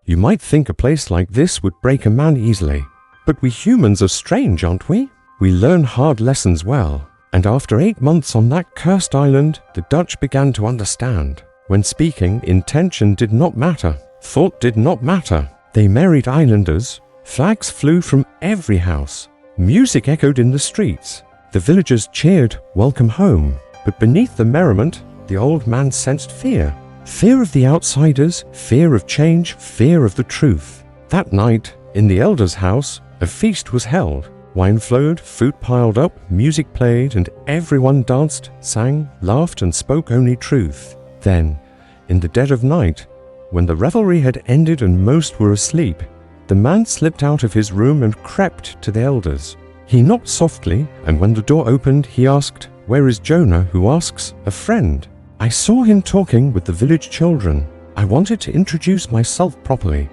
You might think a place like this would break a man easily. But we humans are strange, aren't we? We learn hard lessons well. And after 8 months on that cursed island, the Dutch began to understand. When speaking, intention did not matter. Thought did not matter. They married islanders. Flags flew from every house. Music echoed in the streets. The villagers cheered, "Welcome home." But beneath the merriment, the old man sensed fear. Fear of the outsiders, fear of change, fear of the truth. That night, in the elder's house, a feast was held. Wine flowed, food piled up, music played, and everyone danced, sang, laughed, and spoke only truth. Then, in the dead of night, when the revelry had ended and most were asleep, the man slipped out of his room and crept to the elders. He knocked softly, and when the door opened, he asked, "Where is Jonah, who asks a friend?" "I saw him talking with the village children. I wanted to introduce myself properly."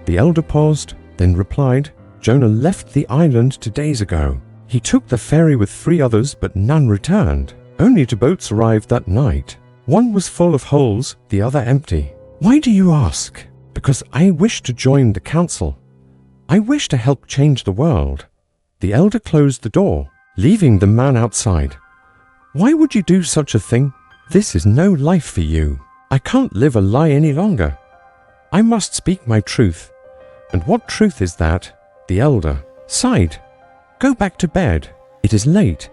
The elder paused, then replied, "Jonah left the island 2 days ago. He took the ferry with 3 others, but none returned. Only 2 boats arrived that night. One was full of holes, the other empty." "Why do you ask?" "Because I wish to join the council. I wish to help change the world." The elder closed the door, leaving the man outside. "Why would you do such a thing? This is no life for you. I can't live a lie any longer. I must speak my truth." "And what truth is that?" The elder sighed. "Go back to bed. It is late."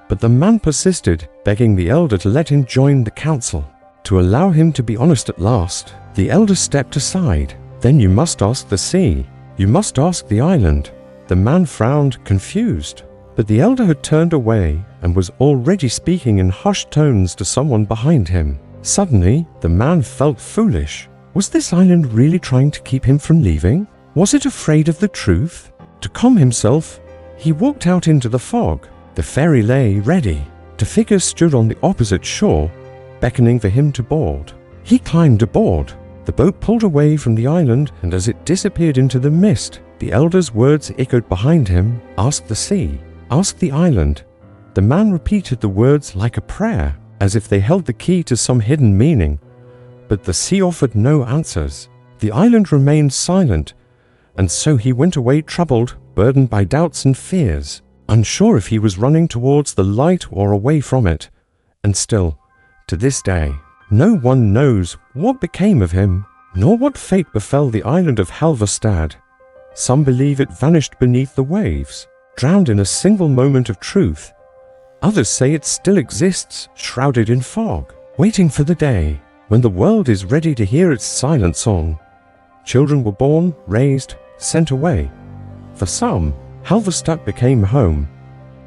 But the man persisted, begging the elder to let him join the council. To allow him to be honest at last, the elder stepped aside. "Then you must ask the sea. You must ask the island." The man frowned, confused. But the elder had turned away and was already speaking in hushed tones to someone behind him. Suddenly, the man felt foolish. Was this island really trying to keep him from leaving? Was it afraid of the truth? To calm himself, he walked out into the fog. The ferry lay ready. 2 figures stood on the opposite shore, beckoning for him to board. He climbed aboard. The boat pulled away from the island, and as it disappeared into the mist, the elder's words echoed behind him, "Ask the sea, ask the island." The man repeated the words like a prayer, as if they held the key to some hidden meaning. But the sea offered no answers. The island remained silent, and so he went away troubled, burdened by doubts and fears, unsure if he was running towards the light or away from it. And still, to this day, no one knows what became of him, nor what fate befell the island of Halverstad. Some believe it vanished beneath the waves, drowned in a single moment of truth. Others say it still exists, shrouded in fog, waiting for the day when the world is ready to hear its silent song. Children were born, raised, sent away. For some, Halverstad became home,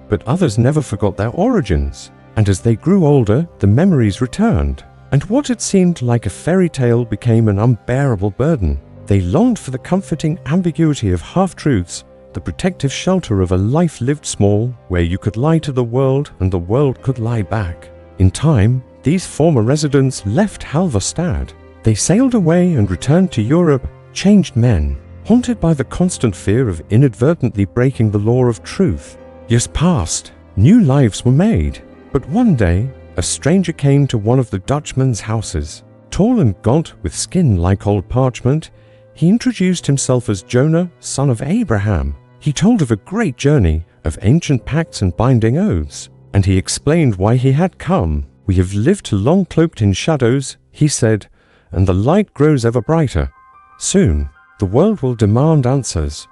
but others never forgot their origins, and as they grew older, the memories returned, and what had seemed like a fairy tale became an unbearable burden. They longed for the comforting ambiguity of half-truths, the protective shelter of a life lived small, where you could lie to the world and the world could lie back. In time, these former residents left Halverstad. They sailed away and returned to Europe, changed men, haunted by the constant fear of inadvertently breaking the law of truth. Years passed, new lives were made, but one day, a stranger came to one of the Dutchman's houses. Tall and gaunt, with skin like old parchment, he introduced himself as Jonah, son of Abraham. He told of a great journey, of ancient pacts and binding oaths, and he explained why he had come. "We have lived too long cloaked in shadows," he said, "and the light grows ever brighter. Soon, the world will demand answers.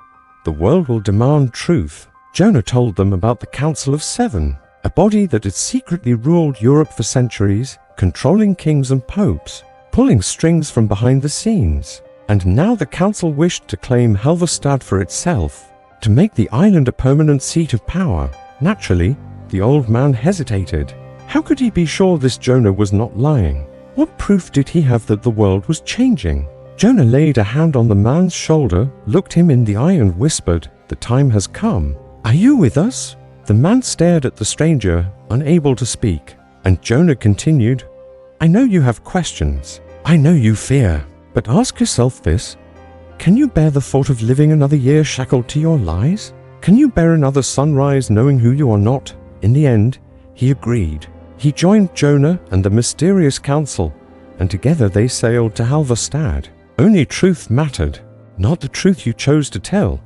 The world will demand truth." Jonah told them about the Council of Seven, a body that had secretly ruled Europe for centuries, controlling kings and popes, pulling strings from behind the scenes. And now the council wished to claim Halverstad for itself, to make the island a permanent seat of power. Naturally, the old man hesitated. How could he be sure this Jonah was not lying? What proof did he have that the world was changing? Jonah laid a hand on the man's shoulder, looked him in the eye and whispered, "The time has come. Are you with us?" The man stared at the stranger, unable to speak, and Jonah continued, "I know you have questions. I know you fear. But ask yourself this. Can you bear the thought of living another year shackled to your lies? Can you bear another sunrise knowing who you are not?" In the end, he agreed. He joined Jonah and the mysterious council, and together they sailed to Halverstad. Only truth mattered, not the truth you chose to tell,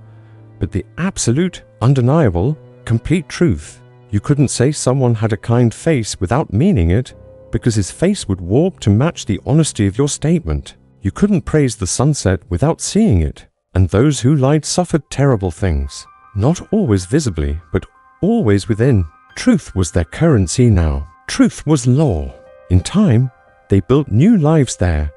but the absolute, undeniable, complete truth. You couldn't say someone had a kind face without meaning it, because his face would warp to match the honesty of your statement. You couldn't praise the sunset without seeing it, and those who lied suffered terrible things, not always visibly, but always within. Truth was their currency now. Truth was law. In time, they built new lives there.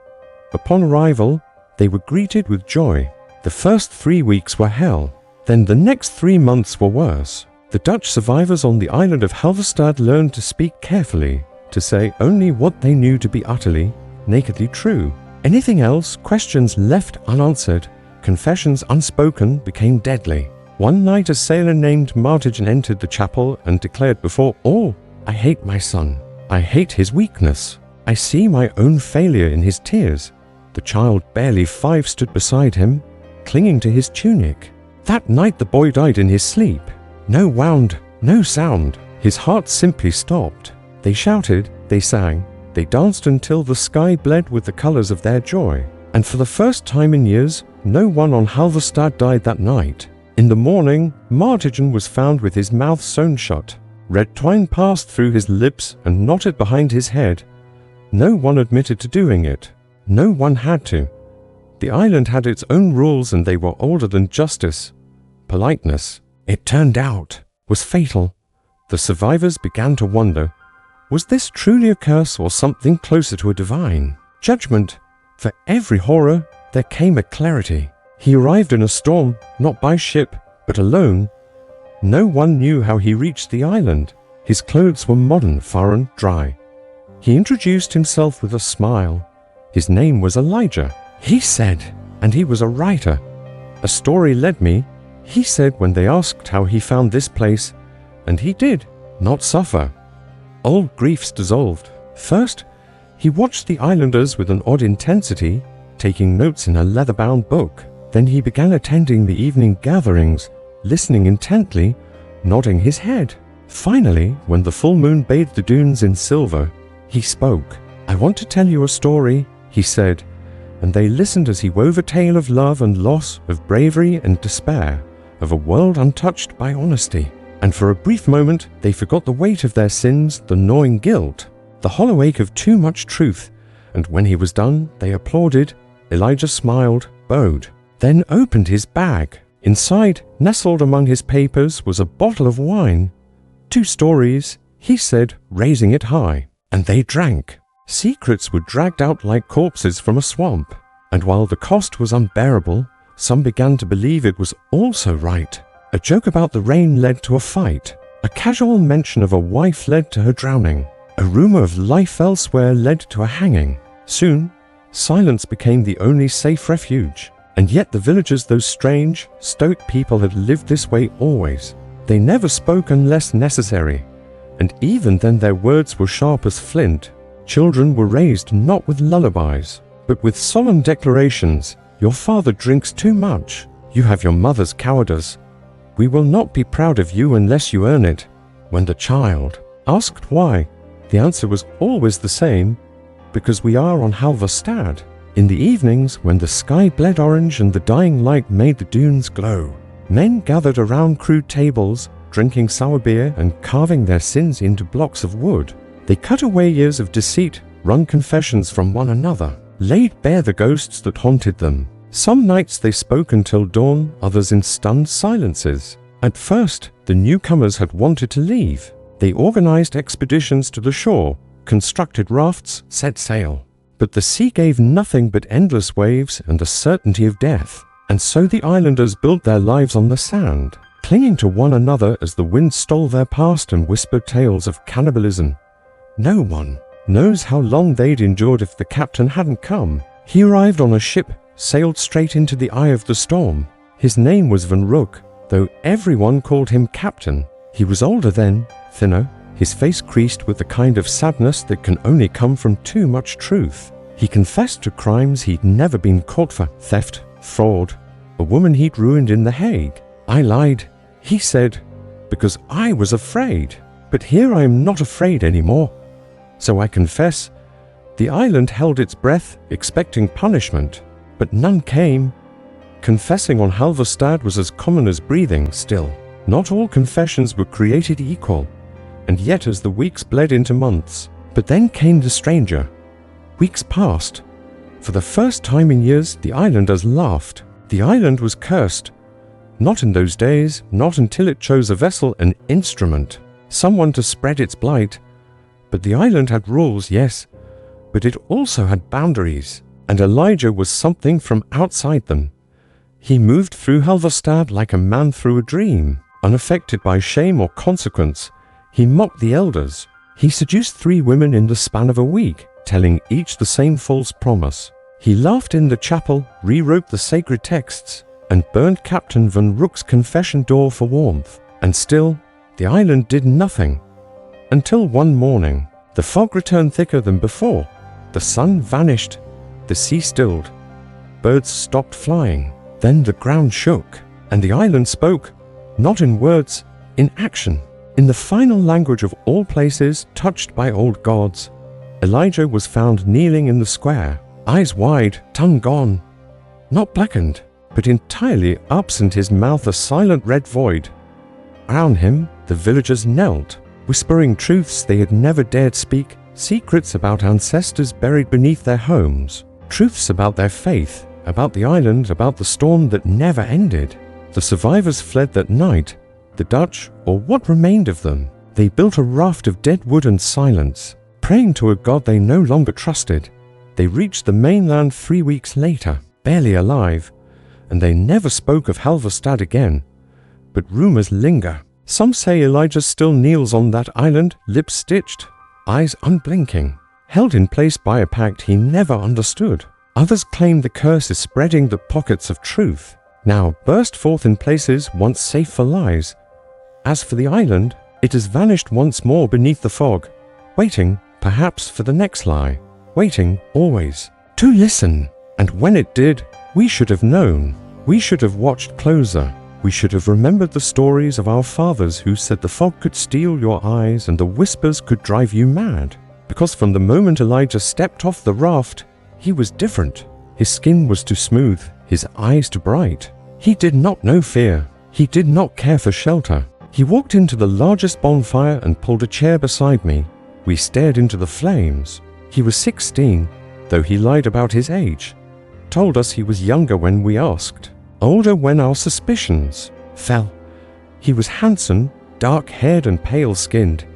Upon arrival, they were greeted with joy. The first 3 weeks were hell. Then the next 3 months were worse. The Dutch survivors on the island of Halverstad learned to speak carefully, to say only what they knew to be utterly, nakedly true. Anything else, questions left unanswered, confessions unspoken, became deadly. One night a sailor named Martigan entered the chapel and declared before all, "I hate my son. I hate his weakness. I see my own failure in his tears." The child, barely 5, stood beside him, clinging to his tunic. That night the boy died in his sleep. No wound, no sound. His heart simply stopped. They shouted, they sang, they danced until the sky bled with the colors of their joy. And for the first time in years, no one on Halverstad died that night. In the morning, Martigan was found with his mouth sewn shut. Red twine passed through his lips and knotted behind his head. No one admitted to doing it. No one had to. The island had its own rules and they were older than justice. Politeness, it turned out, was fatal. The survivors began to wonder, was this truly a curse or something closer to a divine judgment? For every horror, there came a clarity. He arrived in a storm, not by ship, but alone. No one knew how he reached the island. His clothes were modern, foreign, dry. He introduced himself with a smile. His name was Elijah, he said, and he was a writer. A story led me, he said when they asked how he found this place, and he did not suffer. Old griefs dissolved. First, he watched the islanders with an odd intensity, taking notes in a leather-bound book. Then he began attending the evening gatherings, listening intently, nodding his head. Finally, when the full moon bathed the dunes in silver, he spoke. "I want to tell you a story," he said, and they listened as he wove a tale of love and loss, of bravery and despair, of a world untouched by honesty. And for a brief moment, they forgot the weight of their sins, the gnawing guilt, the hollow ache of too much truth, and when he was done, they applauded. Elijah smiled, bowed, then opened his bag. Inside, nestled among his papers, was a bottle of wine. 2 stories, he said, raising it high, and they drank. Secrets were dragged out like corpses from a swamp, and while the cost was unbearable, some began to believe it was also right. A joke about the rain led to a fight. A casual mention of a wife led to her drowning. A rumor of life elsewhere led to a hanging. Soon, silence became the only safe refuge. And yet the villagers, those strange, stoic people, had lived this way always. They never spoke unless necessary, and even then their words were sharp as flint. Children were raised not with lullabies, but with solemn declarations. Your father drinks too much. You have your mother's cowardice. We will not be proud of you unless you earn it. When the child asked why, the answer was always the same, because we are on Halverstad. In the evenings, when the sky bled orange and the dying light made the dunes glow, men gathered around crude tables, drinking sour beer and carving their sins into blocks of wood. They cut away years of deceit, wrung confessions from one another, laid bare the ghosts that haunted them. Some nights they spoke until dawn, others in stunned silences. At first, the newcomers had wanted to leave. They organized expeditions to the shore, constructed rafts, set sail. But the sea gave nothing but endless waves and the certainty of death. And so the islanders built their lives on the sand, clinging to one another as the wind stole their past and whispered tales of cannibalism. No one knows how long they'd endured if the captain hadn't come. He arrived on a ship, sailed straight into the eye of the storm. His name was Van Rook, though everyone called him Captain. He was older then, thinner, his face creased with the kind of sadness that can only come from too much truth. He confessed to crimes he'd never been caught for: theft, fraud, a woman he'd ruined in The Hague. "I lied," he said, "because I was afraid. But here I am not afraid anymore. So I confess." The island held its breath, expecting punishment. but none came. Confessing on Halverstad was as common as breathing still. Not all confessions were created equal, and yet as the weeks bled into months. But then came the stranger. Weeks passed. For the first time in years, the islanders laughed. The island was cursed. Not in those days, not until it chose a vessel, an instrument, someone to spread its blight. But the island had rules, yes, but it also had boundaries, and Elijah was something from outside them. He moved through Halverstad like a man through a dream, unaffected by shame or consequence. He mocked the elders. He seduced 3 women in the span of a week, telling each the same false promise. He laughed in the chapel, rewrote the sacred texts, and burned Captain Van Rook's confession door for warmth. And still, the island did nothing. Until one morning, the fog returned thicker than before. The sun vanished. The sea stilled. Birds stopped flying. Then the ground shook, and the island spoke, not in words, in action. In the final language of all places touched by old gods, Elijah was found kneeling in the square, eyes wide, tongue gone, not blackened, but entirely absent, his mouth a silent red void. Around him, the villagers knelt, whispering truths they had never dared speak, secrets about ancestors buried beneath their homes, truths about their faith, about the island, about the storm that never ended. The survivors fled that night. The Dutch, or what remained of them, they built a raft of dead wood and silence, praying to a god they no longer trusted. They reached the mainland 3 weeks later, barely alive, and they never spoke of Halverstad again. But rumors linger. Some say Elijah still kneels on that island, lips stitched, eyes unblinking, held in place by a pact he never understood. Others claim the curse is spreading the pockets of truth, now burst forth in places once safe for lies. As for the island, it has vanished once more beneath the fog, waiting, perhaps, for the next lie, waiting always to listen. And when it did, we should have known. We should have watched closer. We should have remembered the stories of our fathers who said the fog could steal your eyes and the whispers could drive you mad. Because from the moment Elijah stepped off the raft, he was different. His skin was too smooth, his eyes too bright. He did not know fear. He did not care for shelter. He walked into the largest bonfire and pulled a chair beside me. We stared into the flames. He was 16, though he lied about his age. Told us he was younger when we asked, older when our suspicions fell. He was handsome, dark-haired and pale-skinned.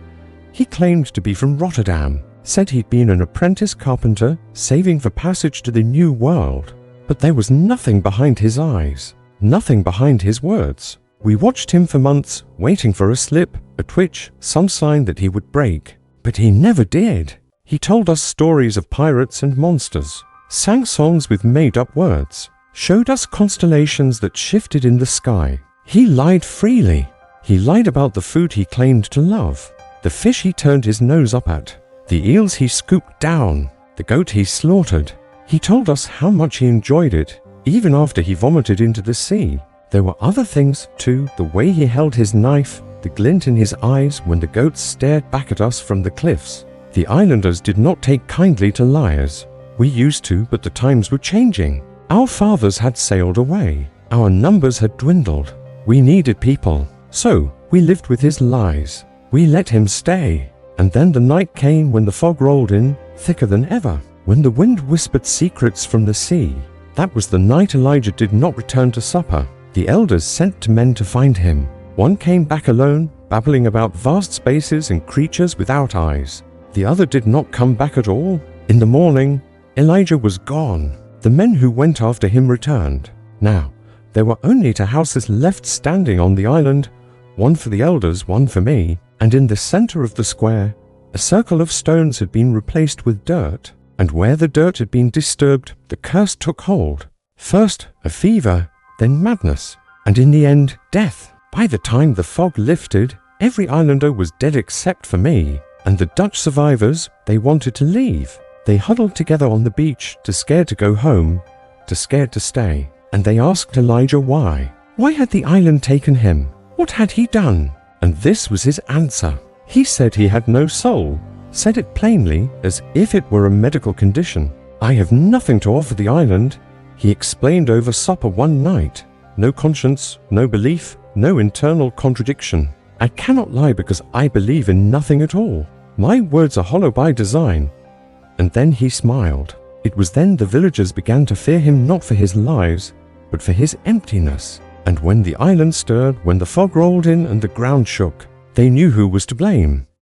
He claimed to be from Rotterdam, said he'd been an apprentice carpenter, saving for passage to the New World. But there was nothing behind his eyes, nothing behind his words. We watched him for months, waiting for a slip, a twitch, some sign that he would break. But he never did. He told us stories of pirates and monsters, sang songs with made-up words, showed us constellations that shifted in the sky. He lied freely. He lied about the food he claimed to love, the fish he turned his nose up at, the eels he scooped down, the goat he slaughtered. He told us how much he enjoyed it, even after he vomited into the sea. There were other things, too, the way he held his knife, the glint in his eyes when the goats stared back at us from the cliffs. The islanders did not take kindly to liars. We used to, but the times were changing. Our fathers had sailed away. Our numbers had dwindled. We needed people. So, we lived with his lies. We let him stay. And then the night came when the fog rolled in, thicker than ever, when the wind whispered secrets from the sea. That was the night Elijah did not return to supper. The elders sent men to find him. One came back alone, babbling about vast spaces and creatures without eyes. The other did not come back at all. In the morning, Elijah was gone. The men who went after him returned. Now, there were only 2 houses left standing on the island, one for the elders, one for me, and in the center of the square, a circle of stones had been replaced with dirt, and where the dirt had been disturbed, the curse took hold. First, a fever, then madness, and in the end, death. By the time the fog lifted, every islander was dead except for me, and the Dutch survivors, they wanted to leave. They huddled together on the beach, too scared to go home, too scared to stay, and they asked Elijah why. Why had the island taken him? What had he done? And this was his answer. He said he had no soul, said it plainly as if it were a medical condition. I have nothing to offer the island. He explained over supper one night. No conscience, no belief, no internal contradiction. I cannot lie because I believe in nothing at all. My words are hollow by design. And then he smiled. It was then the villagers began to fear him not for his lies, but for his emptiness. And when the island stirred, when the fog rolled in and the ground shook, they knew who was to blame.